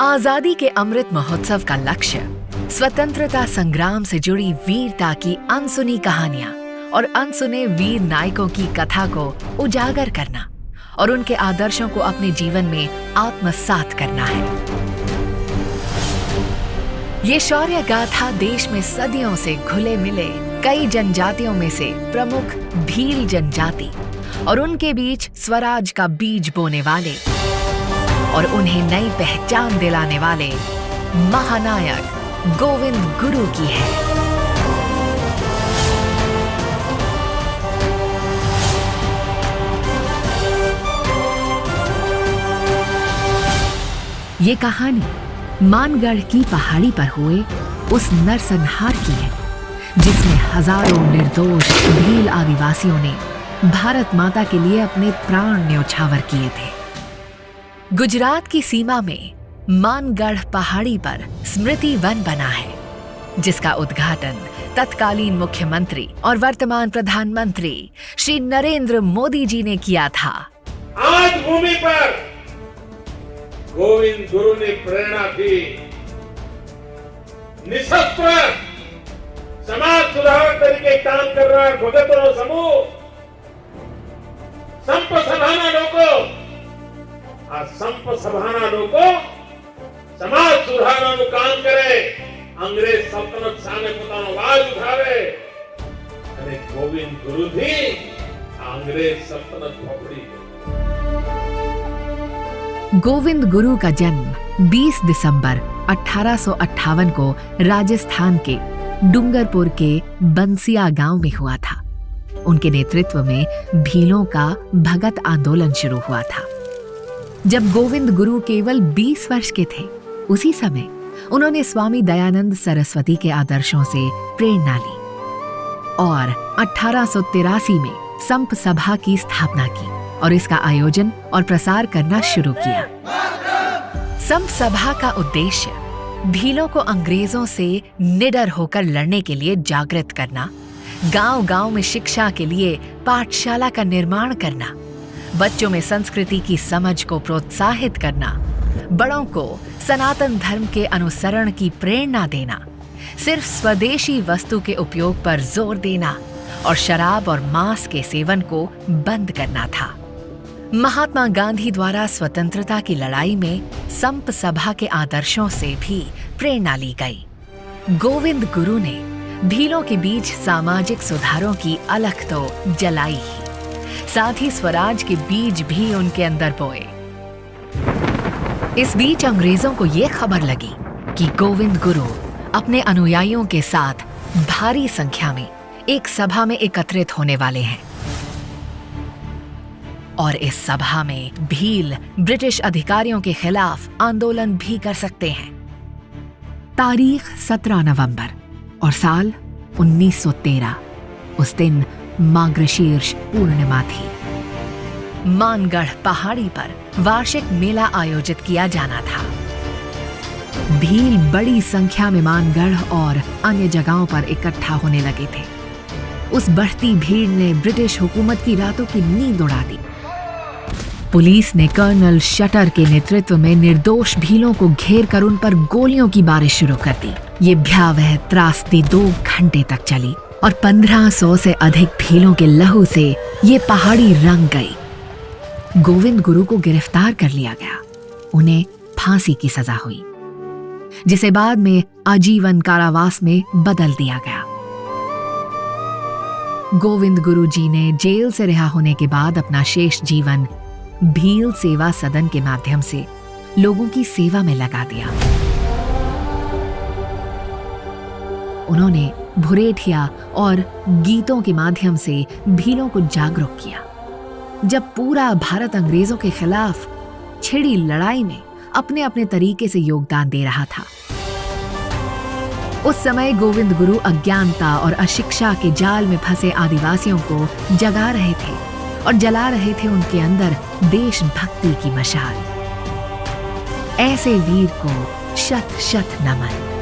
आजादी के अमृत महोत्सव का लक्ष्य स्वतंत्रता संग्राम से जुड़ी वीरता की अनसुनी कहानियां और अनसुने वीर नायकों की कथा को उजागर करना और उनके आदर्शों को अपने जीवन में आत्मसात करना है। ये शौर्य गाथा देश में सदियों से घुले मिले कई जनजातियों में से प्रमुख भील जनजाति और उनके बीच स्वराज का बीज बोने वाले और उन्हें नई पहचान दिलाने वाले महानायक गोविंद गुरु की है। ये कहानी मानगढ़ की पहाड़ी पर हुए उस नरसंहार की है जिसमें हजारों निर्दोष भील आदिवासियों ने भारत माता के लिए अपने प्राण न्योछावर किए थे। गुजरात की सीमा में मानगढ़ पहाड़ी पर स्मृति वन बना है जिसका उद्घाटन तत्कालीन मुख्यमंत्री और वर्तमान प्रधानमंत्री श्री नरेंद्र मोदी जी ने किया था। आज भूमि पर गोविंद गुरु ने प्रेरणा दी। निशस्त्र समाज सुधार तरीके काम कर रहा है भगतों समूह संप सभाना लोगों आ संप सभाना लोगों समाज सुधारવાનું કામ કરે અંગ્રેજ સલ્તનત સામે પોતાનો અવાજ ઉઠાવે અને ગોવિંદ ગુરુથી અંગ્રેજ સલ્તનત પકડી। गोविंद गुरु का जन्म 20 दिसंबर 1858 को राजस्थान के डूंगरपुर के बंसिया गांव में हुआ था। उनके नेतृत्व में भीलों का भगत आंदोलन शुरू हुआ था। जब गोविंद गुरु केवल 20 वर्ष के थे उसी समय उन्होंने स्वामी दयानंद सरस्वती के आदर्शों से प्रेरणा ली और 1883 में संप सभा की स्थापना की और इसका आयोजन और प्रसार करना शुरू किया। संप सभा का उद्देश्य भीलों को अंग्रेजों से निडर होकर लड़ने के लिए जागृत करना, गांव-गांव में शिक्षा के लिए पाठशाला का निर्माण करना, बच्चों में संस्कृति की समझ को प्रोत्साहित करना, बड़ों को सनातन धर्म के अनुसरण की प्रेरणा देना, सिर्फ स्वदेशी वस्तु के उपयोग पर जोर देना और शराब और मांस के सेवन को बंद करना था। महात्मा गांधी द्वारा स्वतंत्रता की लड़ाई में संप सभा के आदर्शों से भी प्रेरणा ली गई। गोविंद गुरु ने भीलों के बीच सामाजिक सुधारों की अलख तो जलाई ही, साथ ही स्वराज के बीज भी उनके अंदर बोए। इस बीच अंग्रेजों को यह खबर लगी कि गोविंद गुरु अपने अनुयायियों के साथ भारी संख्या में एक सभा में एकत्रित होने वाले हैं और इस सभा में भील ब्रिटिश अधिकारियों के खिलाफ आंदोलन भी कर सकते हैं। तारीख 17 नवंबर और साल 1913। उस दिन मार्गशीर्ष पूर्णिमा थी। मानगढ़ पहाड़ी पर वार्षिक मेला आयोजित किया जाना था। भील बड़ी संख्या में मानगढ़ और अन्य जगहों पर इकट्ठा होने लगे थे। उस बढ़ती भीड़ ने ब्रिटिश हुकूमत की रातों की नींद उड़ा दी। पुलिस ने कर्नल शटर के नेतृत्व में निर्दोष भीलों को घेर कर उन पर गोलियों की बारिश शुरू कर दी। ये भयावह त्रासदी 2 घंटे तक चली और 1500 से अधिक भीलों के लहू से ये पहाड़ी रंग गई। गोविंद गुरु को गिरफ्तार कर लिया गया। उन्हें फांसी की सजा हुई जिसे बाद में आजीवन कारावास में बदल दिया गया। गोविंद गुरु जी ने जेल से रिहा होने के बाद अपना शेष जीवन भील सेवा सदन के माध्यम से लोगों की सेवा में लगा दिया। उन्होंने भुरेठिया और गीतों के माध्यम से भीलों को जागरूक किया। जब पूरा भारत अंग्रेजों के खिलाफ छिड़ी लड़ाई में अपने अपने तरीके से योगदान दे रहा था, उस समय गोविंद गुरु अज्ञानता और अशिक्षा के जाल में फंसे आदिवासियों को जगा रहे थे और जला रहे थे उनके अंदर देशभक्ति की मशाल। ऐसे वीर को शत शत नमन।